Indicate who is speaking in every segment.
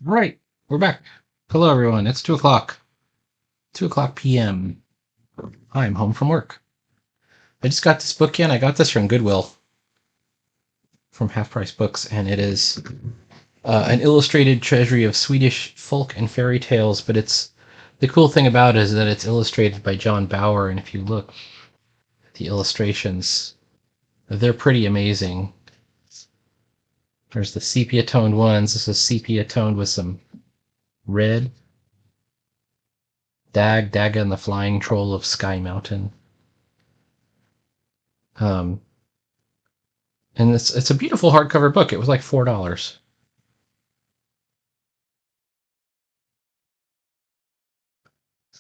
Speaker 1: Right, we're back. Hello, everyone. It's 2 o'clock. 2 o'clock p.m. I'm home from work. I just got this book in. I got this from Goodwill, from Half Price Books, and it is an illustrated treasury of Swedish folk and fairy tales. But it's the cool thing about it is that it's illustrated by John Bauer, and if you look at the illustrations, they're pretty amazing. There's the sepia toned ones. This is sepia toned with some red. Daga and the Flying Troll of Sky Mountain. Um, and it's a beautiful hardcover book. It was like $4.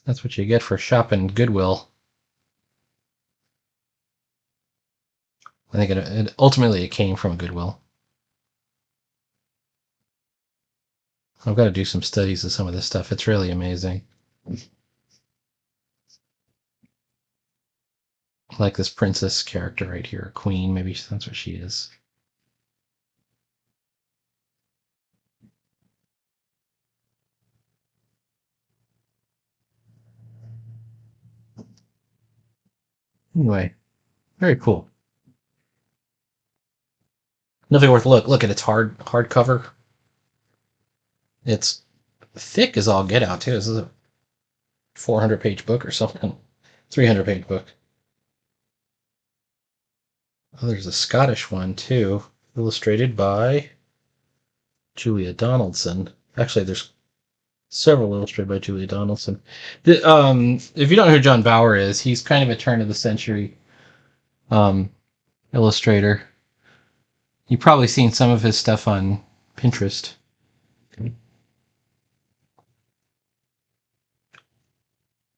Speaker 1: That's what you get for shopping Goodwill. I think it ultimately it came from Goodwill. I've got to do some studies of some of this stuff. It's really amazing. Like this princess character right here, queen. Maybe that's what she is. Anyway, very cool. Nothing worth look at its hardcover. It's thick as all get out too. This is a 400-page book or something. 300-page book. Oh, there's a Scottish one too, illustrated by Julia Donaldson. Actually, there's several illustrated by Julia Donaldson. If you don't know who John Bauer is, he's kind of a turn of the century illustrator. You've probably seen some of his stuff on Pinterest.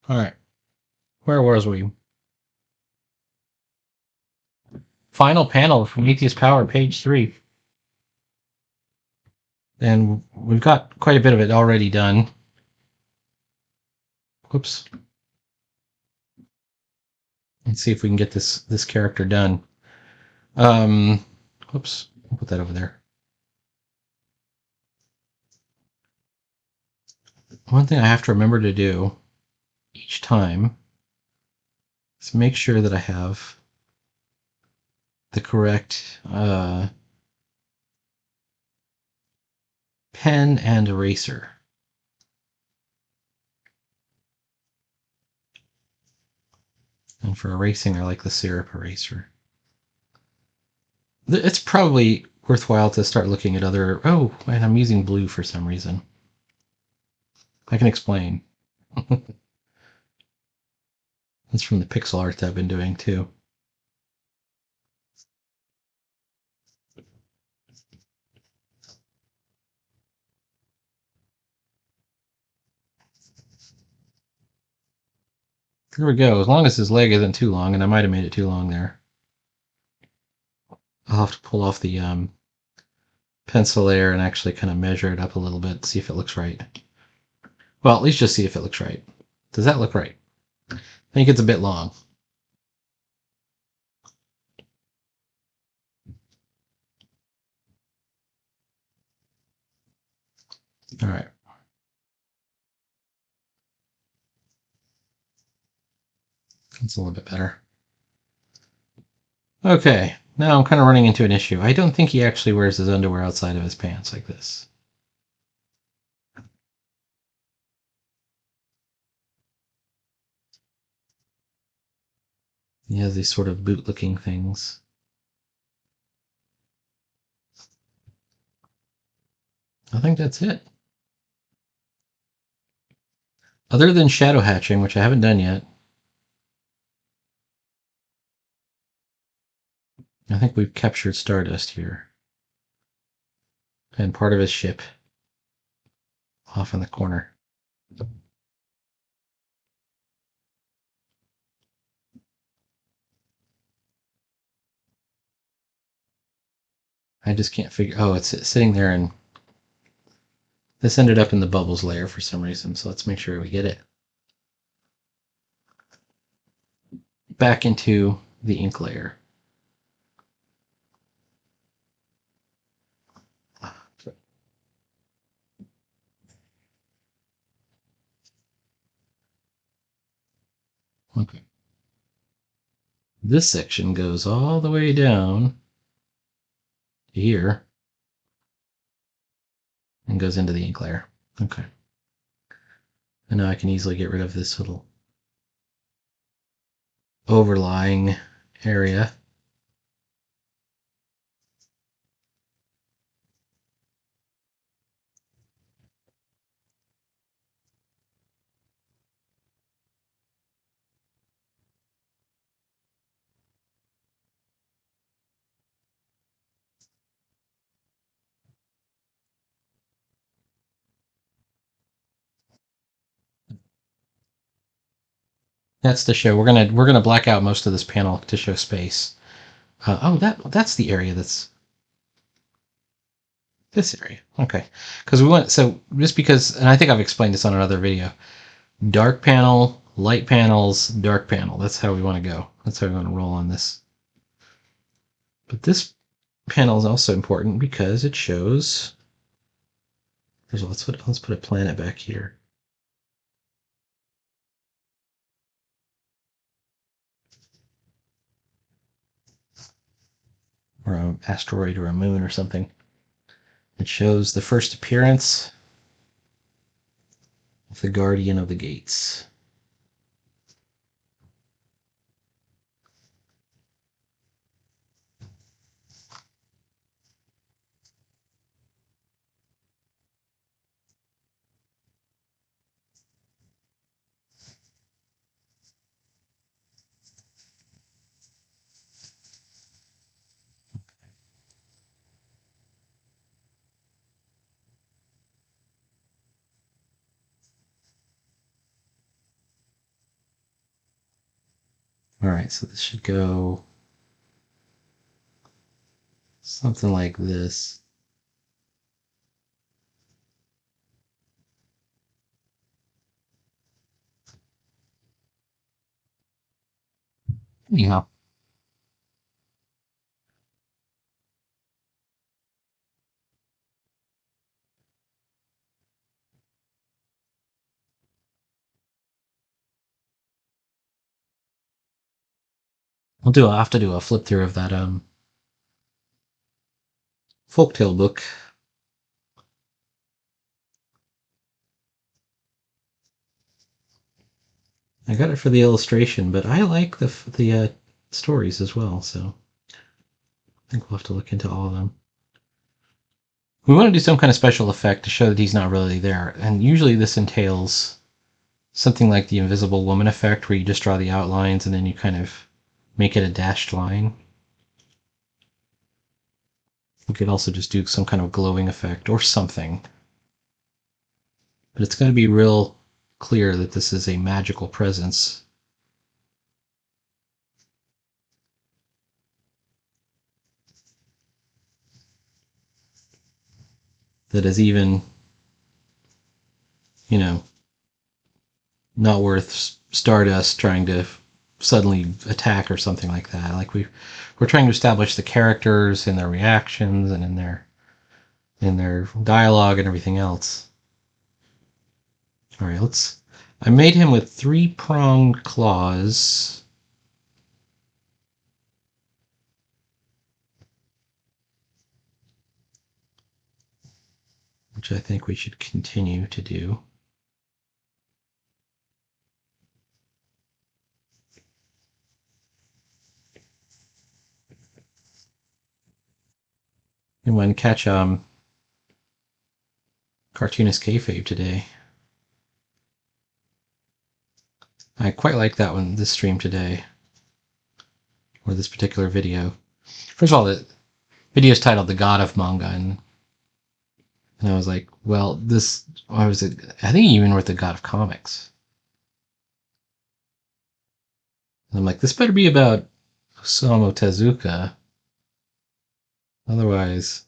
Speaker 1: All right, where was we? Final panel from Prometheus Power, page 3. And we've got quite a bit of it already done. Whoops. Let's see if we can get this character done. Whoops. I'll put that over there. One thing I have to remember to do each time is make sure that I have the correct pen and eraser. And for erasing, I like the syrup eraser. It's probably worthwhile to start looking at other... Oh, and I'm using blue for some reason. I can explain. That's from the pixel art that I've been doing, too. There we go. As long as his leg isn't too long, and I might have made it too long there. I'll have to pull off the pencil layer and actually kind of measure it up a little bit, see if it looks right. Well, at least just see if it looks right. Does that look right? I think it's a bit long. All right. That's a little bit better. Okay, now I'm kind of running into an issue. I don't think he actually wears his underwear outside of his pants like this. He has these sort of boot-looking things. I think that's it. Other than shadow hatching, which I haven't done yet, I think we've captured Stardust here. And part of his ship off in the corner. I just can't figure... Oh, it's sitting there, and this ended up in the bubbles layer for some reason, so let's make sure we get it back into the ink layer. Okay. This section goes all the way down to here and goes into the ink layer. Okay. And now I can easily get rid of this little overlying area. That's to show we're gonna black out most of this panel to show space. Oh, that's the area that's this area. Okay, because we went so just because, and I think I've explained this on another video. Dark panel, light panels, dark panel. That's how we want to go. That's how we want to roll on this. But this panel is also important because it shows. Let's put a planet back here. Or an asteroid or a moon or something. It shows the first appearance of the Guardian of the Gates. All right, so this should go something like this. Anyhow, I'll have to do a flip through of that folktale book. I got it for the illustration, but I like the stories as well, so I think we'll have to look into all of them. We want to do some kind of special effect to show that he's not really there, and usually this entails something like the Invisible Woman effect, where you just draw the outlines and then you kind of make it a dashed line. We could also just do some kind of glowing effect or something. But it's going to be real clear that this is a magical presence. That is even, not worth Stardust trying to suddenly attack or something like that. Like we're trying to establish the characters and their reactions and in their dialogue and everything else. All right, I made him with 3-pronged claws. Which I think we should continue to do. And when catch Cartoonist Kayfabe today. I quite like that one, this stream today. Or this particular video. First of all, the video is titled The God of Manga, and I was like, well, I think he even wrote The God of Comics. And I'm like, this better be about Osamu Tezuka. Otherwise,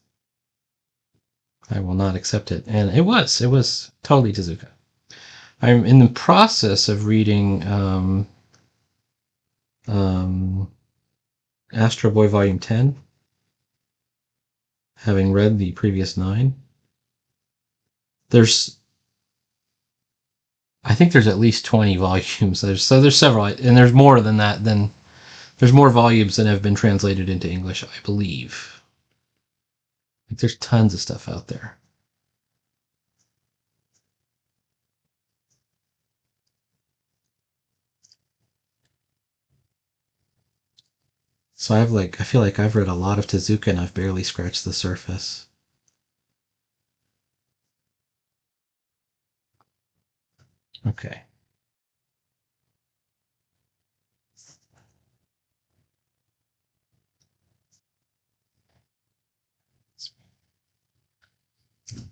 Speaker 1: I will not accept it. And it was totally Tezuka. I'm in the process of reading Astro Boy Volume 10, having read the previous 9. There's I think there's at least 20 volumes. There's several, and there's more than that. There's more volumes than have been translated into English, I believe. Like, there's tons of stuff out there. So I feel like I've read a lot of Tezuka and I've barely scratched the surface. Okay.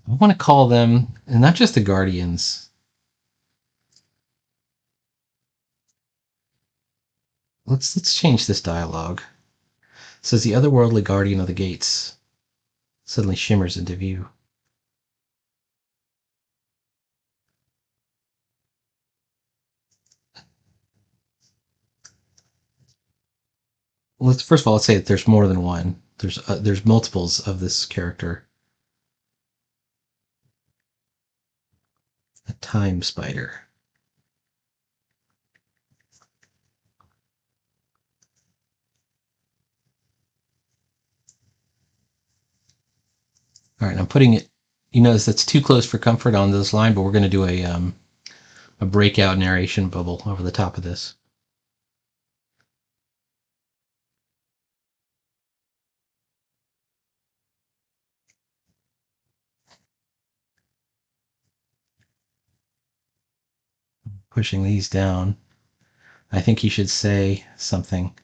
Speaker 1: I want to call them, and not just the Guardians. Let's change this dialogue. It says the otherworldly guardian of the gates suddenly shimmers into view. First of all, let's say that there's more than one. There's multiples of this character. A time spider. All right, I'm putting it. You notice that's too close for comfort on this line, but we're going to do a breakout narration bubble over the top of this. Pushing these down. I think you should say something.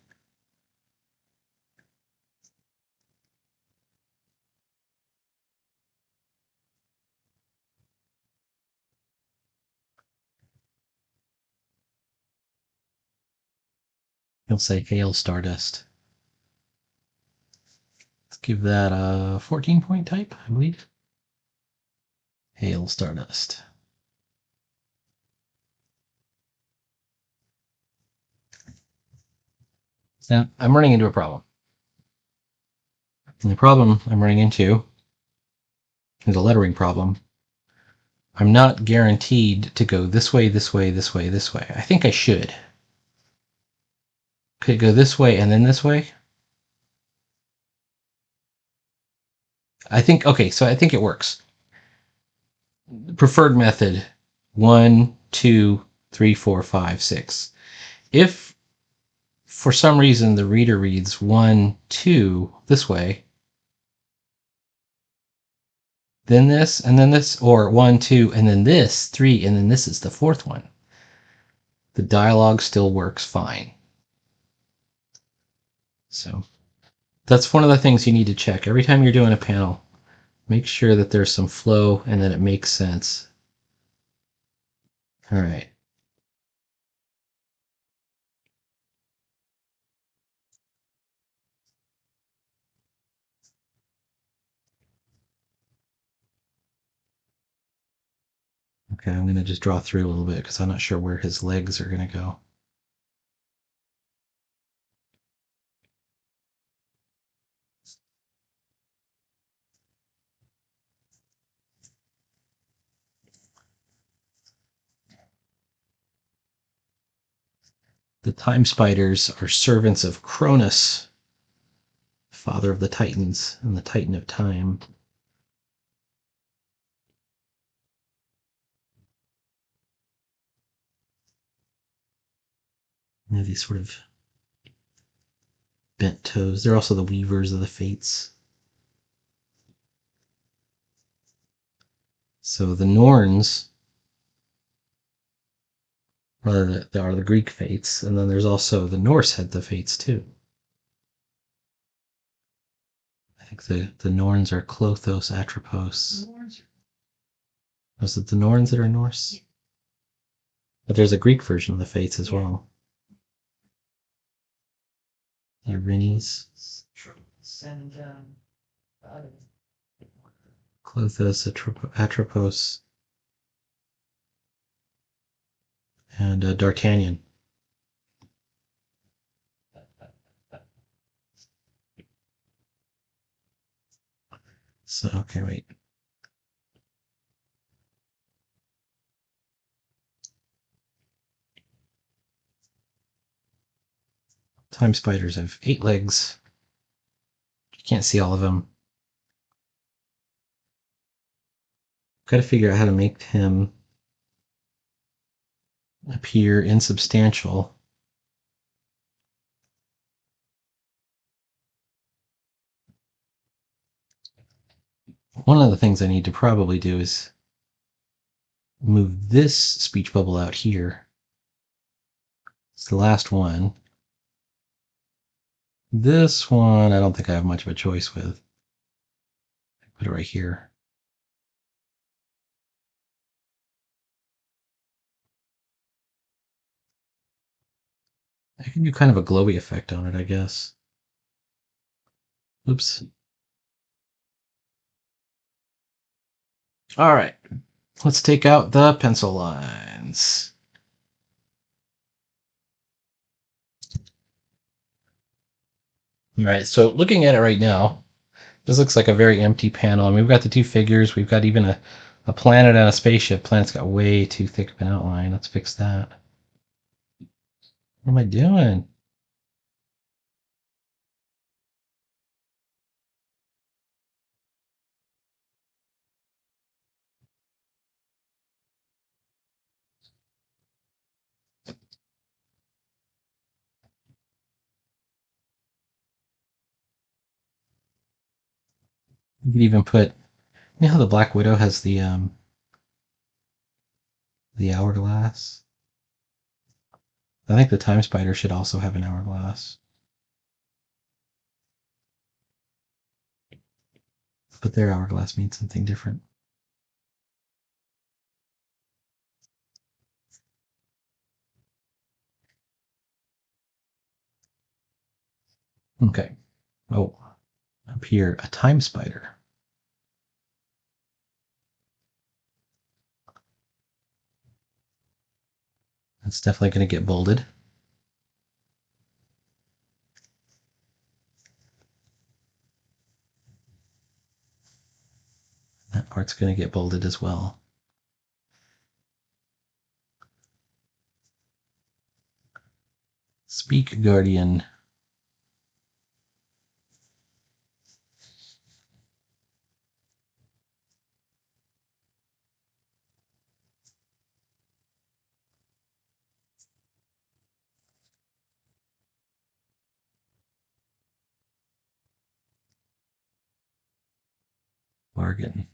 Speaker 1: You'll say hail stardust. Let's give that a 14-point type, I believe. Hail stardust. Now, I'm running into a problem. And the problem I'm running into is a lettering problem. I'm not guaranteed to go this way, this way, this way, this way. I think I should. Could it go this way and then this way? Okay, so I think it works. Preferred method 1, 2, 3, 4, 5, 6. If for some reason the reader reads 1, 2 this way, then this, and then this, or 1, 2, and then this, 3, and then this is the fourth one, the dialogue still works fine. So that's one of the things you need to check. Every time you're doing a panel, make sure that there's some flow and that it makes sense. All right. Okay, I'm going to just draw through a little bit because I'm not sure where his legs are going to go. The time spiders are servants of Cronus, father of the Titans and the Titan of time. They have these sort of bent toes. They're also the weavers of the fates. So the Norns are the Greek fates, and then there's also the Norse had the fates too. I think the Norns are Clothos, Atropos. Was it the Norns that are Norse? But there's a Greek version of the fates as well. Erinyes. Clothos, Atropos, and D'Artagnan. So, okay, wait. Time spiders have 8 legs. You can't see all of them. Got to figure out how to make him appear insubstantial. One of the things I need to probably do is move this speech bubble out here. It's the last one. This one, I don't think I have much of a choice with. Put it right here. I can do kind of a glowy effect on it, I guess. Oops. All right. Let's take out the pencil lines. All right, so looking at it right now, this looks like a very empty panel. And we've got the two figures. We've got even a planet and a spaceship. Planet's got way too thick of an outline. Let's fix that. What am I doing? You could even put, you know how the Black Widow has the hourglass? I think the Time Spider should also have an hourglass. But their hourglass means something different. Okay. Oh, up here, a Time Spider. That's definitely going to get bolded. That part's going to get bolded as well. Speak, Guardian. Bargain.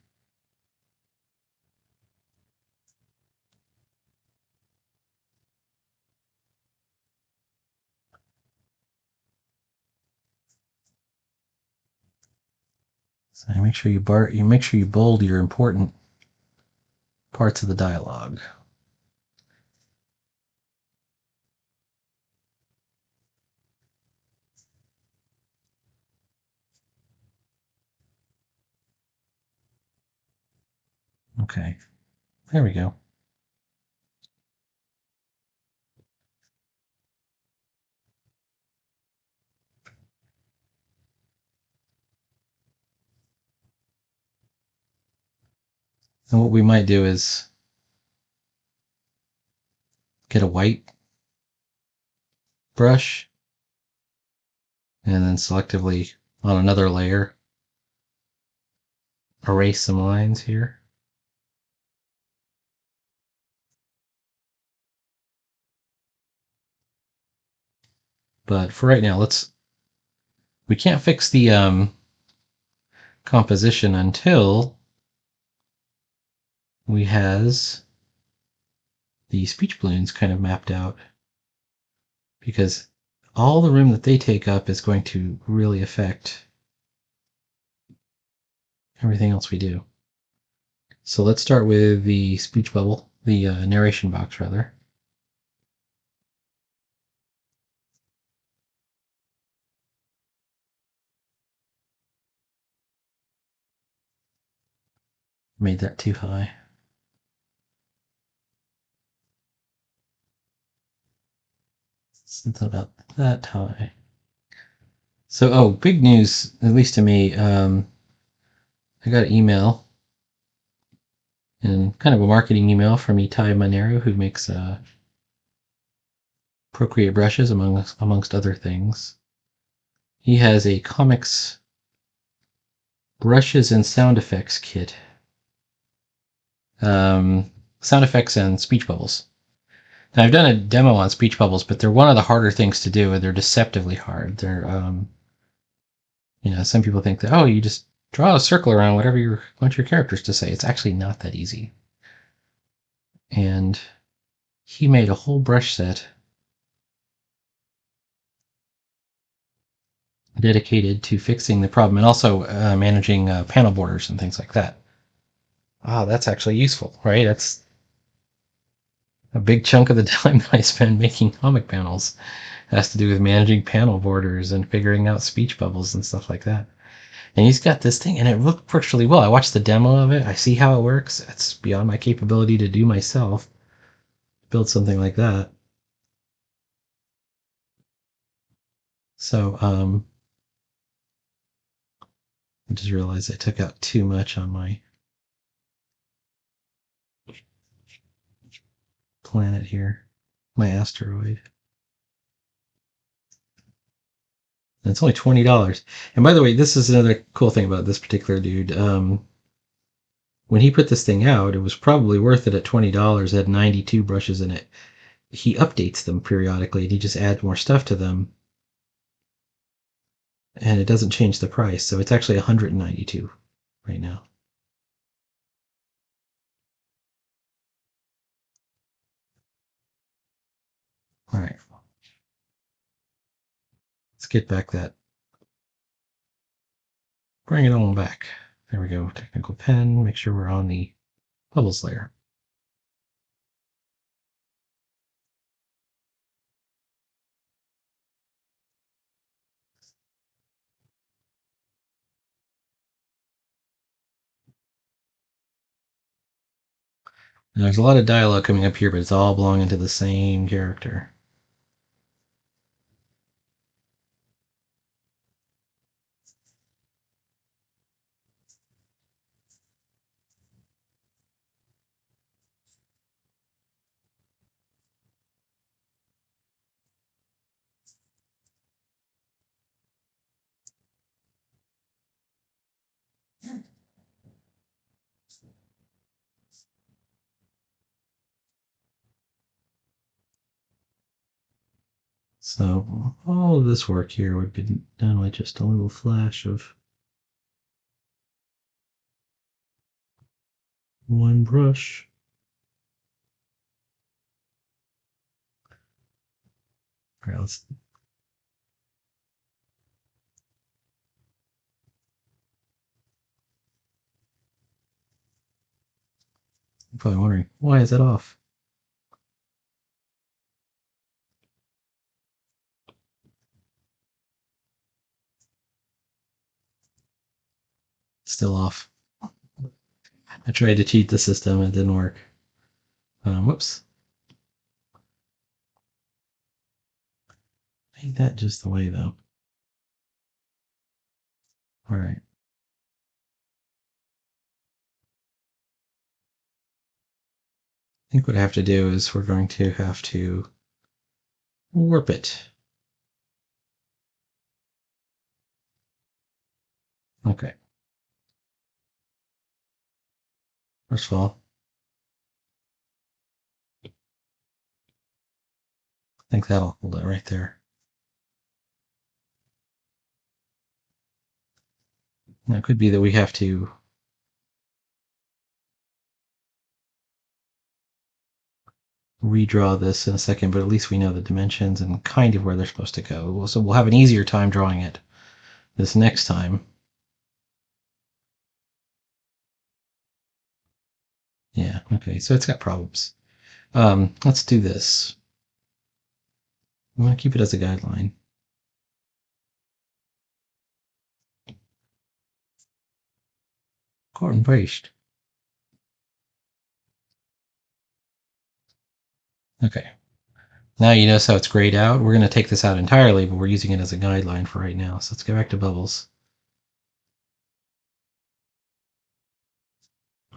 Speaker 1: So make sure you bold your important parts of the dialogue. Okay, there we go. And what we might do is get a white brush and then selectively on another layer erase some lines here. But for right now, we can't fix the composition until we has the speech balloons kind of mapped out, because all the room that they take up is going to really affect everything else we do. So let's start with the speech bubble, the narration box rather. Made that too high. Something about that high. So, big news, at least to me. I got an email, and kind of a marketing email from Itai Monero, who makes Procreate brushes, amongst other things. He has a comics brushes and sound effects kit. Sound effects and speech bubbles. Now, I've done a demo on speech bubbles, but they're one of the harder things to do, and they're deceptively hard. They're, some people think that, oh, you just draw a circle around whatever you want your characters to say. It's actually not that easy. And he made a whole brush set dedicated to fixing the problem and also managing panel borders and things like that. Oh, that's actually useful, right? That's a big chunk of the time that I spend making comic panels. It has to do with managing panel borders and figuring out speech bubbles and stuff like that. And he's got this thing, and it looked virtually well. I watched the demo of it. I see how it works. It's beyond my capability to do myself. Build something like that. So, I just realized I took out too much on my planet here, my asteroid. And it's only $20. And by the way, this is another cool thing about this particular dude. When he put this thing out, it was probably worth it at $20. It had 92 brushes in it. He updates them periodically, and he just adds more stuff to them. And it doesn't change the price, so it's actually 192 right now. All right. Let's get back that. Bring it on back. There we go. Technical pen. Make sure we're on the bubbles layer. Now, there's a lot of dialogue coming up here, but it's all belonging to the same character. So all of this work here would be done with just a little flash of one brush. All right, let's. You're probably wondering, why is that off? Still off. I tried to cheat the system, it didn't work. Whoops. Ain't that just the way, though? All right. I think what I have to do is we're going to have to warp it. Okay. First of all, I think that'll hold it right there. Now, it could be that we have to redraw this in a second, but at least we know the dimensions and kind of where they're supposed to go. So we'll have an easier time drawing it this next time. Yeah, okay, so it's got problems. Let's do this. We want to keep it as a guideline. Cut and paste. Okay. Now you notice how it's grayed out. We're going to take this out entirely, but we're using it as a guideline for right now. So let's go back to bubbles.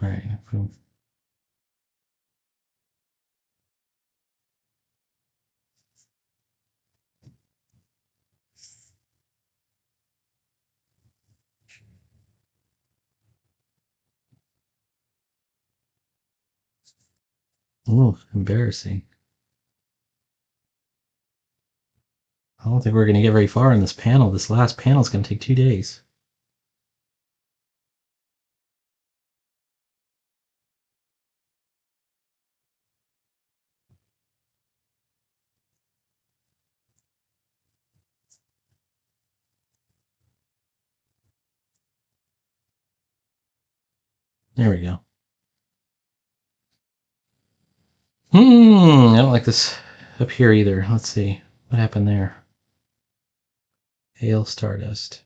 Speaker 1: All right. Boom. Oh, embarrassing. I don't think we're going to get very far in this panel. This last panel is going to take 2 days. There we go. I don't like this up here either. Let's see. What happened there? Hail stardust.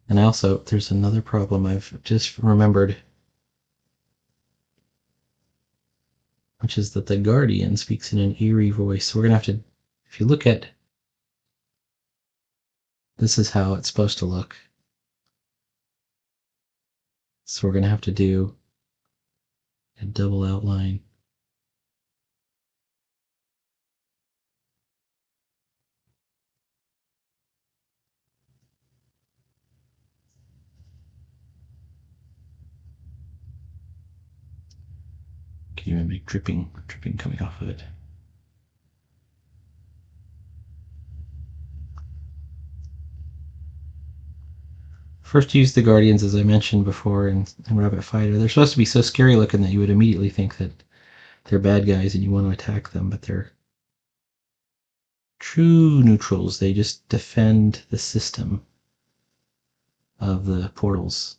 Speaker 1: And also, there's another problem I've just remembered, which is that the Guardian speaks in an eerie voice. So we're going to have to, if you look at, this is how it's supposed to look. So we're going to have to do a double outline. Can you even make dripping coming off of it? First use the Guardians, as I mentioned before, in Rabbit Fighter. They're supposed to be so scary looking that you would immediately think that they're bad guys and you want to attack them, but they're true neutrals. They just defend the system of the portals.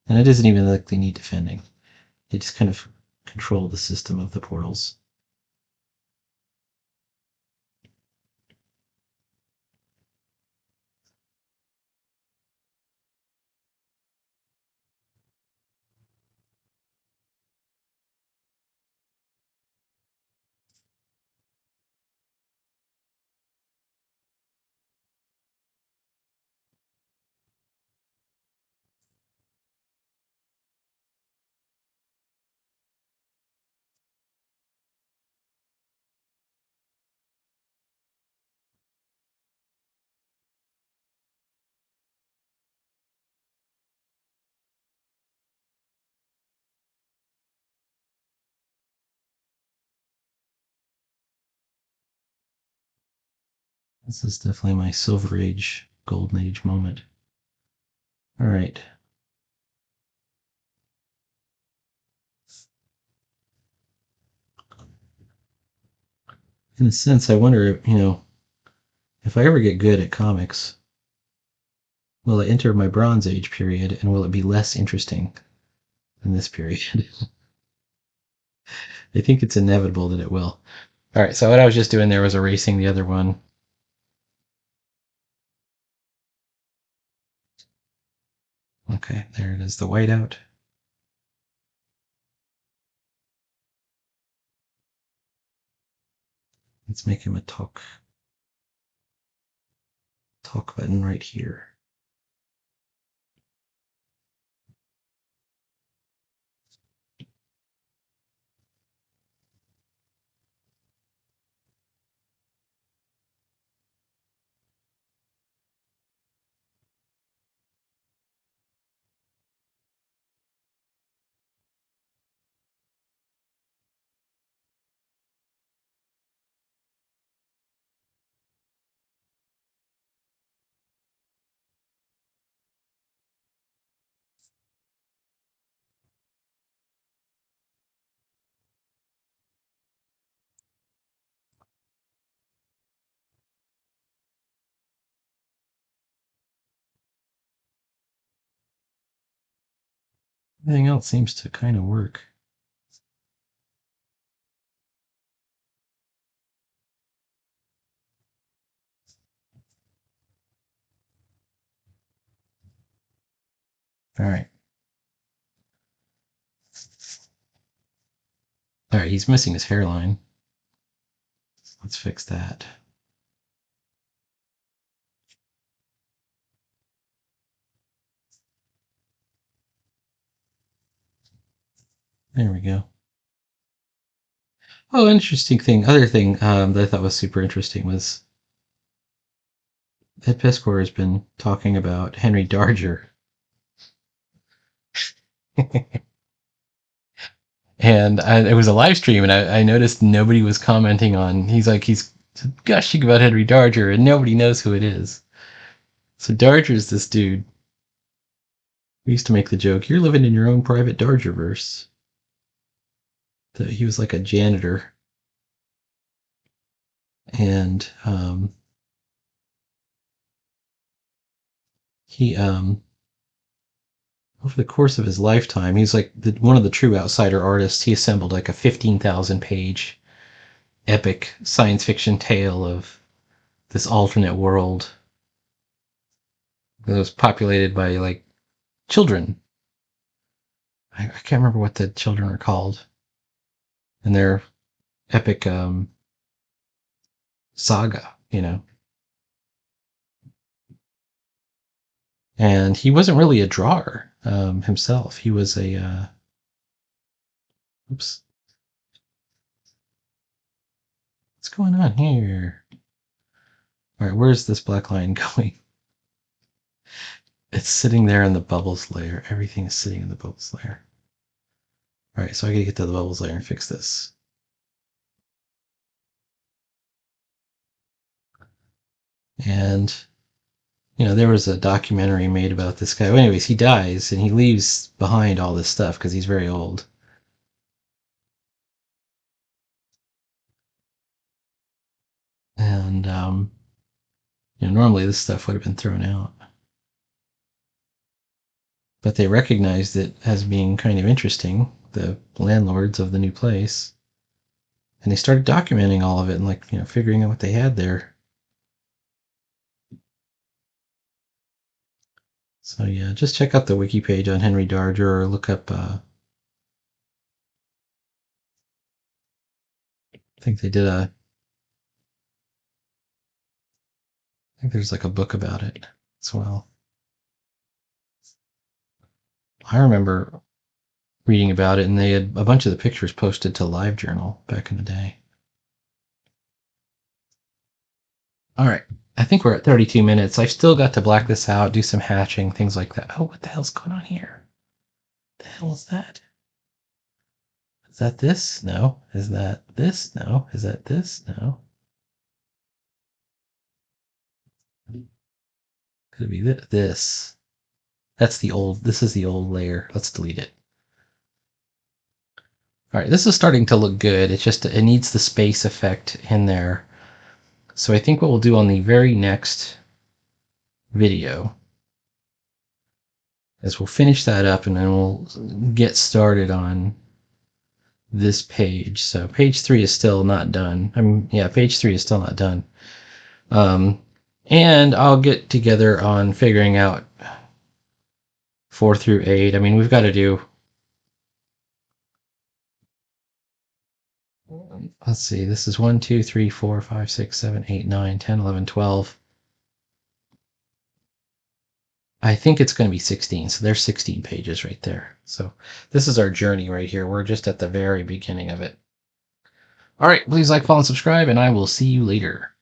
Speaker 1: And it isn't even like they need defending. They just kind of control the system of the portals. This is definitely my Silver Age, Golden Age moment. All right. In a sense, I wonder, if I ever get good at comics, will I enter my Bronze Age period and will it be less interesting than this period? I think it's inevitable that it will. All right, so what I was just doing there was erasing the other one. Okay, there it is, the whiteout. Let's make him a talk button right here. Everything else seems to kind of work. All right. All right, he's missing his hairline. Let's fix that. There we go. Oh, other thing that I thought was super interesting was Ed Piskor has been talking about Henry Darger. And it was a live stream, and I noticed nobody was commenting on. He's gushing about Henry Darger, and nobody knows who it is. So Darger's this dude. We used to make the joke, "You're living in your own private Dargerverse." That he was like a janitor, and he over the course of his lifetime, he's like one of the true outsider artists. He assembled like a 15,000 page epic science fiction tale of this alternate world that was populated by like children. I can't remember what the children are called, and their epic saga, you know. And he wasn't really a drawer himself. He was a oops. What's going on here? All right, where's this black line going? It's sitting there in the bubbles layer. Everything is sitting in the bubbles layer. All right, so I gotta get to the bubbles layer and fix this. And there was a documentary made about this guy. Well, anyways, he dies and he leaves behind all this stuff because he's very old. And normally this stuff would have been thrown out, but they recognized it as being kind of interesting, the landlords of the new place, and they started documenting all of it and figuring out what they had there. So yeah, just check out the wiki page on Henry Darger, or look up. I think they did a. I think there's like a book about it as well. I remember reading about it, and they had a bunch of the pictures posted to LiveJournal back in the day. All right, I think we're at 32 minutes. I've still got to black this out, do some hatching, things like that. Oh, what the hell's going on here? What the hell is that? Is that this? No. Is that this? No. Is that this? No. Could it be this? That's the old. This is the old layer. Let's delete it. All right, this is starting to look good. It needs the space effect in there. So I think what we'll do on the very next video is we'll finish that up, and then we'll get started on this page. So page 3 is still not done. Page 3 is still not done. And I'll get together on figuring out 4 through 8. I mean, we've got to do. Let's see. This is 1, 2, 3, 4, 5, 6, 7, 8, 9, 10, 11, 12. I think it's going to be 16. So there's 16 pages right there. So this is our journey right here. We're just at the very beginning of it. All right. Please like, follow, and subscribe, and I will see you later.